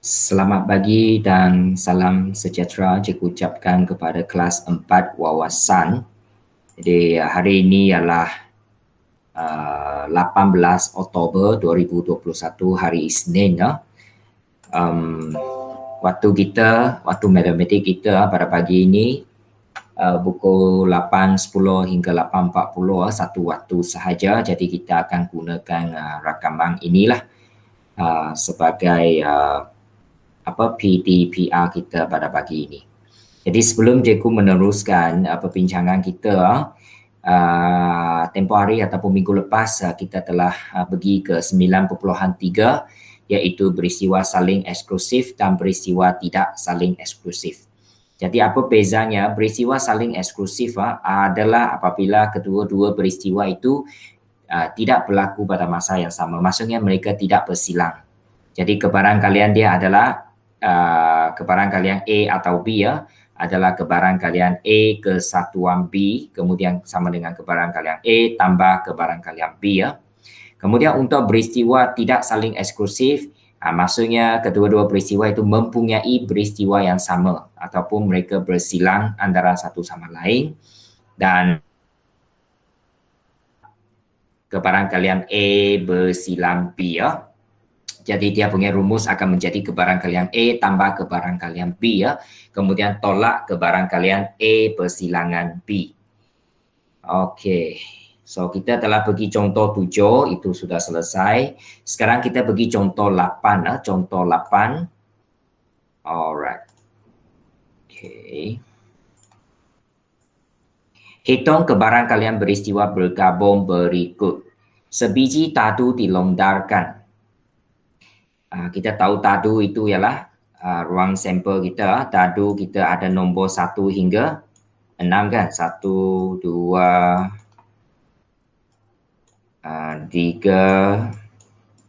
Selamat pagi dan salam sejahtera cikgu ucapkan kepada kelas 4 wawasan. Jadi hari ini ialah 18 Oktober 2021 hari Isnin. Waktu matematik kita pada pagi ini pukul 8.10 hingga 8.40 satu waktu sahaja. Jadi kita akan gunakan rakaman inilah sebagai PDPR kita pada pagi ini. Jadi sebelum cikgu meneruskan perbincangan kita, tempoh hari ataupun minggu lepas kita telah pergi ke 9.3 iaitu peristiwa saling eksklusif dan peristiwa tidak saling eksklusif. Jadi apa bezanya? Peristiwa saling eksklusif adalah apabila kedua-dua peristiwa itu tidak berlaku pada masa yang sama. Maksudnya mereka tidak bersilang. Jadi kebarangkalian dia adalah kebarangkalian A atau B adalah kebarangkalian A kesatuan B, kemudian sama dengan kebarangkalian A tambah kebarangkalian B Kemudian untuk peristiwa tidak saling eksklusif, maksudnya kedua-dua peristiwa itu mempunyai peristiwa yang sama ataupun mereka bersilang antara satu sama lain dan kebarangkalian A bersilang B Jadi dia punya rumus akan menjadi kebarangkalian A tambah kebarangkalian B Kemudian tolak kebarangkalian A persilangan B. Okey. So kita telah pergi contoh 7, itu sudah selesai. Sekarang kita pergi contoh 8 contoh 8. Alright. Okey. Hitung kebarangkalian peristiwa bergabung berikut. Sebiji tadu dilonggarkan. Kita tahu tadu itu ialah ruang sampel kita. Tadu kita ada nombor 1 hingga 6 kan? 1, 2, 3,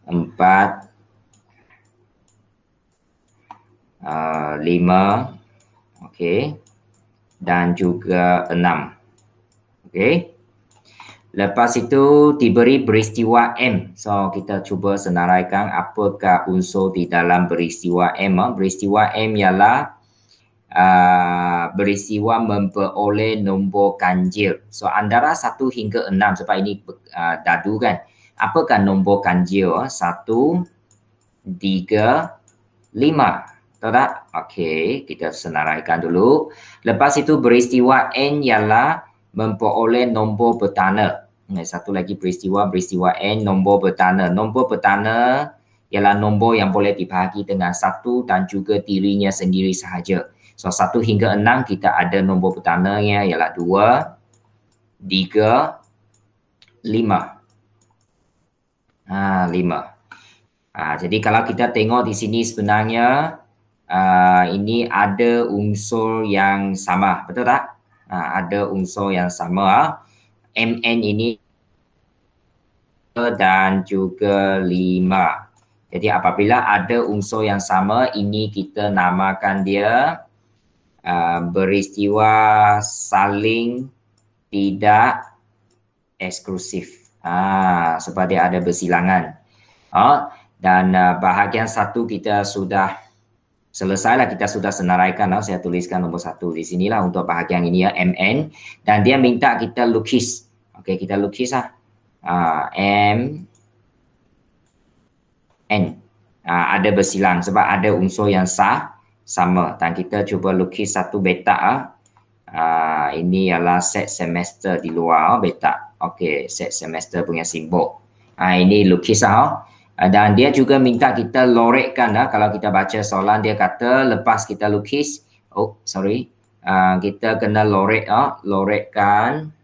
4, 5, okey. Dan juga 6. Okey. Lepas itu diberi peristiwa M. So kita cuba senaraikan apakah unsur di dalam peristiwa M. Peristiwa M ialah peristiwa memperoleh nombor ganjil. So antara 1 hingga 6 sebab ini dadu kan. Apakah nombor ganjil? 1, 3, 5. Tahu tak? Okey, kita senaraikan dulu. Lepas itu peristiwa N ialah memperoleh nombor bertanda. Satu lagi peristiwa N, nombor bertanda. Nombor bertanda ialah nombor yang boleh dibahagi dengan 1 dan juga dirinya sendiri sahaja. So 1 hingga 6 kita ada nombor bertandanya ialah 2, 3, 5. 5. Jadi kalau kita tengok di sini sebenarnya ini ada unsur yang sama, betul tak? Ada unsur yang sama. MN ini dan juga 5. Jadi apabila ada unsur yang sama, ini kita namakan dia peristiwa saling tidak eksklusif. Sebab dia ada bersilangan. Dan bahagian 1 kita sudah selesailah, kita sudah senaraikan. Saya tuliskan nombor 1 di sinilah untuk bahagian ini MN. Dan dia minta kita lukis. Okey, kita lukis M, N. Ada bersilang sebab ada unsur yang sama. Dan kita cuba lukis satu betak. Ini ialah set semester di luar betak. Okey, set semester punya simbol. Ini lukis dan dia juga minta kita lorekkan kalau kita baca soalan dia kata lepas kita lukis, kita kena lorekkan.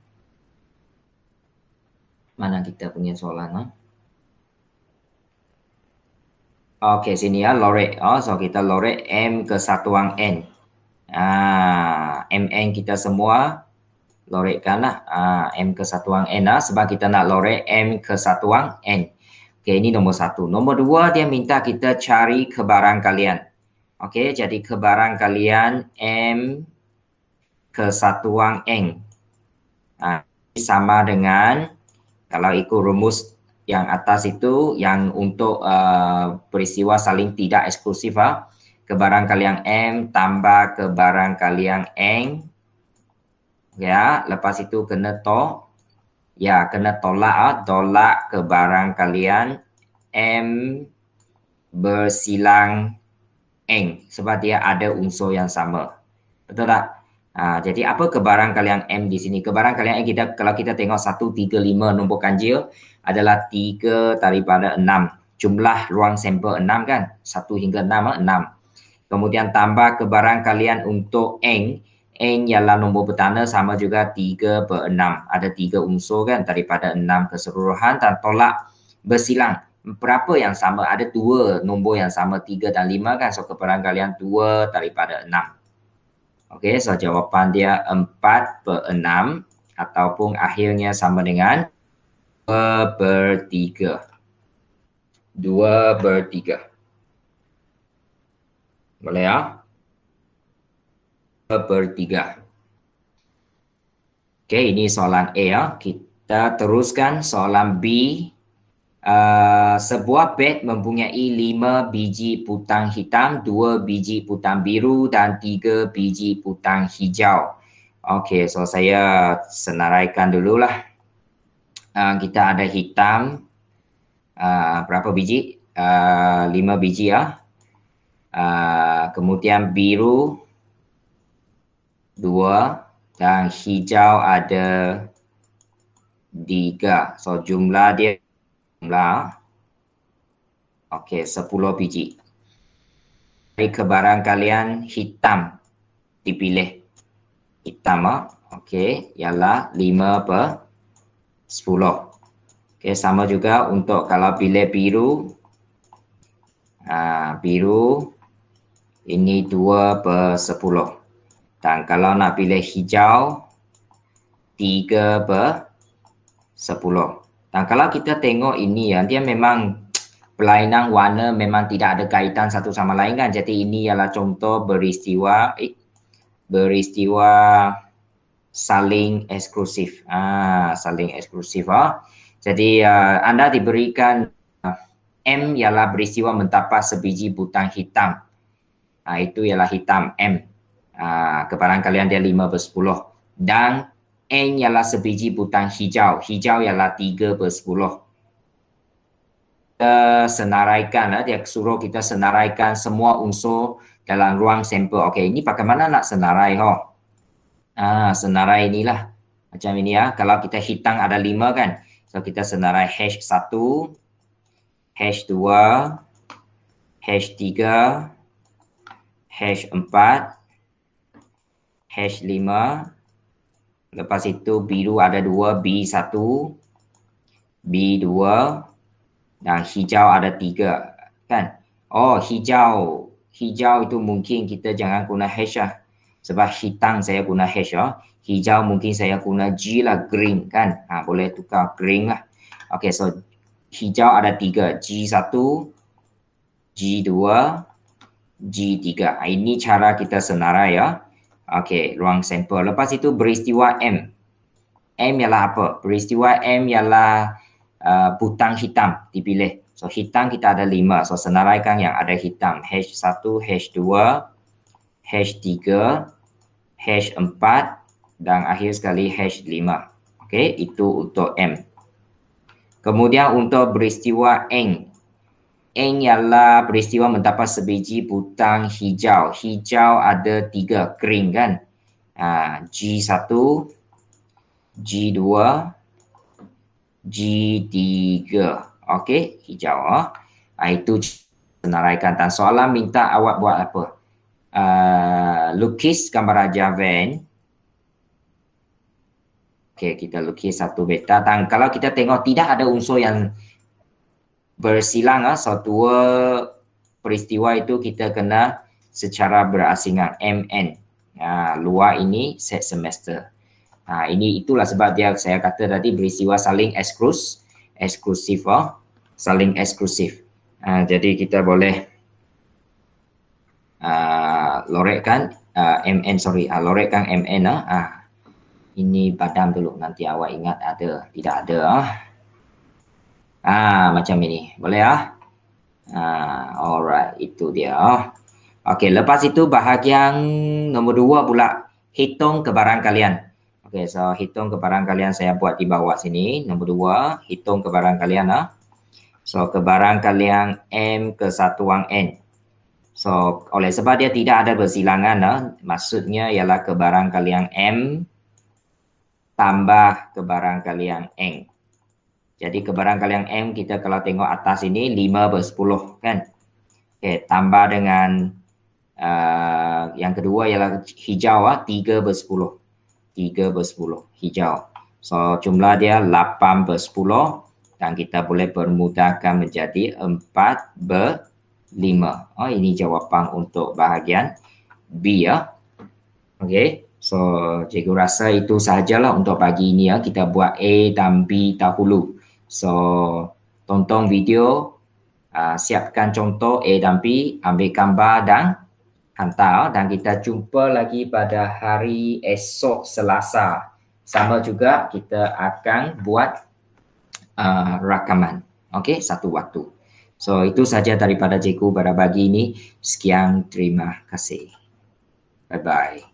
Mana kita punya soalan Okey, sini lorek. So kita lorek M kesatuan N. MN kita semua lorekkanlah M kesatuan N sebab kita nak lorek M kesatuan N. Okey, ini nombor 1. Nombor 2 dia minta kita cari kebarangkalian. Okey, jadi kebarangkalian M kesatuan N. Sama dengan kalau ikut rumus yang atas itu yang untuk peristiwa saling tidak eksklusif kebarangkalian M tambah kebarangkalian N ya, lepas itu kena kena tolak kebarangkalian M bersilang N sebab dia ada unsur yang sama. Betul tak? Jadi apa kebarangkalian M di sini? Kebarangkalian M kalau kita tengok 1, 3, 5 nombor ganjil adalah 3 daripada 6. Jumlah ruang sampel 6 kan? 1 hingga 6, 6. Kemudian tambah kebarangkalian untuk N. N ialah nombor bertanda sama juga 3/6. Ada 3 unsur kan daripada 6 keseluruhan dan tolak bersilang. Berapa yang sama? Ada 2 nombor yang sama 3 dan 5 kan? So kebarangkalian 2 daripada 6. Okey, so jawapan dia 4/6 ataupun akhirnya sama dengan 2/3. 2/3. Boleh ya? 2/3. Okey, ini soalan A ya. Kita teruskan soalan B. Sebuah beg mempunyai 5 biji putang hitam, 2 biji putang biru dan 3 biji putang hijau. Okey, so saya senaraikan dululah. Kita ada hitam berapa biji? 5 biji ya. Kemudian biru 2 dan hijau ada 3. So jumlah dia okey 10 biji. Dari kebarangkalian hitam dipilih. Hitam okey ialah 5/10. Okey sama juga untuk kalau pilih biru. Biru ini 2/10. Dan kalau nak pilih hijau 3/10. Dan kalau kita tengok ini ya, dia memang pelainan warna memang tidak ada kaitan satu sama lain kan. Jadi ini ialah contoh beristiwa saling eksklusif. Saling eksklusif. Jadi anda diberikan M ialah beristiwa mentapak sebiji butang hitam. Itu ialah hitam M. Kebarangkalian dia 5/10. Dan N ialah sebiji butang hijau. Hijau ialah 3/10. Kita senaraikan, dia suruh kita senaraikan semua unsur dalam ruang sampel. Okey, ini bagaimana nak senarai? Senarai inilah. Macam ini ya. Kalau kita hitam ada 5 kan. So kita senarai H1, H2, H3, H4, H5. Lepas itu biru ada 2, B1, B2 dan hijau ada 3 kan. Hijau itu mungkin kita jangan guna H sebab hitam saya guna H Hijau mungkin saya guna G lah, green kan. Boleh tukar green lah. Okey, so hijau ada 3, G1, G2, G3. Ini cara kita senarai ya. Okey, ruang sampel. Lepas itu beristiwa M. M ialah apa? Beristiwa M ialah butang hitam dipilih. So hitam kita ada 5. So senaraikan yang ada hitam. H1, H2, H3, H4 dan akhir sekali H5. Okey, itu untuk M. Kemudian untuk beristiwa N. N ialah peristiwa mendapat sebiji butang hijau. Hijau ada 3, green kan. G1, G2, G3. Okey, hijau. Itu senaraikan. Dan soalan minta awak buat apa? Lukis gambar Raja Van. Okey, kita lukis satu beta. Dan kalau kita tengok tidak ada unsur yang bersilang, so 2 peristiwa itu kita kena secara berasingan MN. Luar ini set semester. Itulah sebab dia saya kata tadi peristiwa saling eksklusif. Saling eksklusif. Jadi kita boleh lorekkan lorekkan MN. Ini padam dulu, nanti awak ingat ada, tidak ada. Macam ini. Boleh ya? Alright, itu dia. Okey, lepas itu bahagian nombor 2 pula, hitung kebaran kalian. Okey, so hitung kebaran kalian saya buat di bawah sini. Nombor 2, hitung kebaran kalian. So, kebaran kalian M ke satuan N. So, oleh sebab dia tidak ada bersilangan, maksudnya ialah kebaran kalian M tambah kebaran kalian N. Jadi kebaran kalian M kita kalau tengok atas ini 5/10 kan. Okay, tambah dengan yang kedua ialah hijau 3/10. 3/10 hijau. So jumlah dia 8/10 dan kita boleh permudahkan menjadi 4/5. Ini jawapan untuk bahagian B ya. Okey. So cikgu rasa itu sahajalah untuk pagi ini ya. Kita buat A dan B dahulu. So tonton video, siapkan contoh A dan B, ambil gambar dan hantar, dan kita jumpa lagi pada hari esok Selasa. Sama juga kita akan buat rakaman. Okey, satu waktu. So itu saja daripada cikgu pada pagi ini. Sekian, terima kasih. Bye bye.